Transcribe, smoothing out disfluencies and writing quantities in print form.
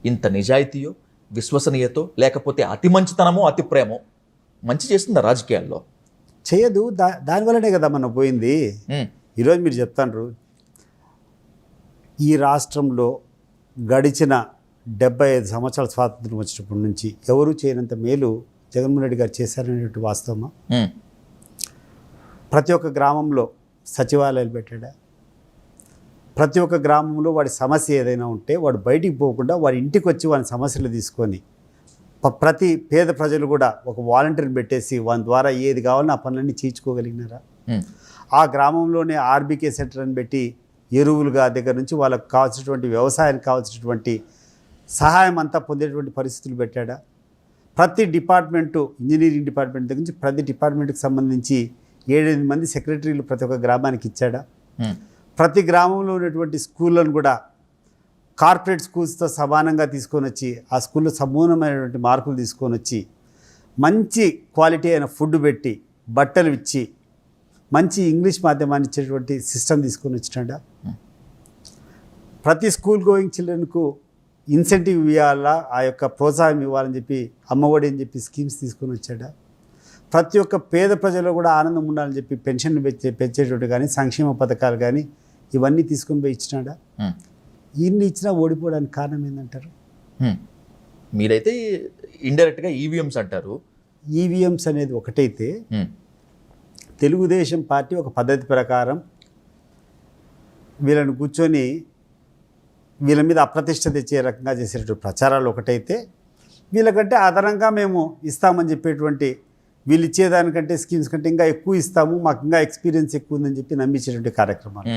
ఇంత నిజాయితీయో, విశ్వసనీయతో, లేకపోతే అతి మంచితనమో, అతి ప్రేమో మంచి చేస్తుందా రాజకీయాల్లో? చేయదు. దానివల్లనే కదా మనం పోయింది. ఈరోజు మీరు చెప్తాండ్రు, ఈ రాష్ట్రంలో గడిచిన 75 సంవత్సరాల స్వాతంత్రం వచ్చినప్పటి నుంచి ఎవరూ చేయనంత మేలు జగన్మోహన్ రెడ్డి గారు చేశారనేటువంటి వాస్తవమా? ప్రతి ఒక్క గ్రామంలో సచివాలయాలు పెట్టాడా? ప్రతి ఒక్క గ్రామంలో వాడి సమస్య ఏదైనా ఉంటే వాడు బయటికి పోకుండా వాడి ఇంటికి వచ్చి వాడి సమస్యలు తీసుకొని ప్రతి పేద ప్రజలు కూడా ఒక వాలంటీర్ని పెట్టేసి వాని ద్వారా ఏది కావాలో ఆ పనులన్నీ చేయించుకోగలిగినారా? ఆ గ్రామంలోనే ఆర్బీకే సెంటర్ అని పెట్టి ఎరువులుగా దగ్గర నుంచి వాళ్ళకు కావాల్సినటువంటి వ్యవసాయానికి కావాల్సినటువంటి సహాయం అంతా పొందేటువంటి పరిస్థితులు పెట్టాడా? ప్రతి డిపార్ట్మెంటు, ఇంజనీరింగ్ డిపార్ట్మెంట్ దగ్గర నుంచి ప్రతి డిపార్ట్మెంట్కి సంబంధించి 7-8 మంది సెక్రటరీలు ప్రతి ఒక్క గ్రామానికి ఇచ్చాడా? ప్రతి గ్రామంలో ఉన్నటువంటి స్కూళ్ళను కూడా కార్పొరేట్ స్కూల్స్తో సమానంగా తీసుకొని వచ్చి ఆ స్కూల్లో సంపూర్ణమైనటువంటి మార్కులు తీసుకొని వచ్చి మంచి క్వాలిటీ అయిన ఫుడ్ పెట్టి బట్టలు ఇచ్చి మంచి ఇంగ్లీష్ మాధ్యమాన్ని ఇచ్చేటువంటి సిస్టమ్ తీసుకొని వచ్చినాడా? ప్రతి స్కూల్ గోయింగ్ చిల్డ్రన్కు ఇన్సెంటివ్ ఇవ్వాలా, ఆ యొక్క ప్రోత్సాహం ఇవ్వాలని చెప్పి అమ్మఒడి అని చెప్పి స్కీమ్స్ తీసుకొని వచ్చాడా? ప్రతి ఒక్క పేద ప్రజలు కూడా ఆనందం ఉండాలని చెప్పి పెన్షన్లు పెంచేటువంటి కానీ సంక్షేమ పథకాలు కానీ ఇవన్నీ తీసుకొని పోయి ఇచ్చినాడా? ఇన్ని ఇచ్చినా ఓడిపోవడానికి కారణం ఏంటంటారు? మీరైతే ఇండైరెక్ట్గా ఈవీఎంస్ అంటారు. ఈవీఎంస్ అనేది ఒకటైతే తెలుగుదేశం పార్టీ ఒక పద్ధతి ప్రకారం వీళ్ళని కూర్చొని వీళ్ళ మీద అప్రతిష్ట తెచ్చే రకంగా చేసేటువంటి ప్రచారాలు ఒకటైతే, వీళ్ళకంటే అదనంగా మేము ఇస్తామని చెప్పేటువంటి వీళ్ళు ఇచ్చేదానికంటే స్కీమ్స్ కంటే ఇంకా ఎక్కువ ఇస్తాము, మాకు ఇంకా ఎక్స్పీరియన్స్ ఎక్కువ ఉందని చెప్పి నమ్మించేటువంటి కార్యక్రమాలు.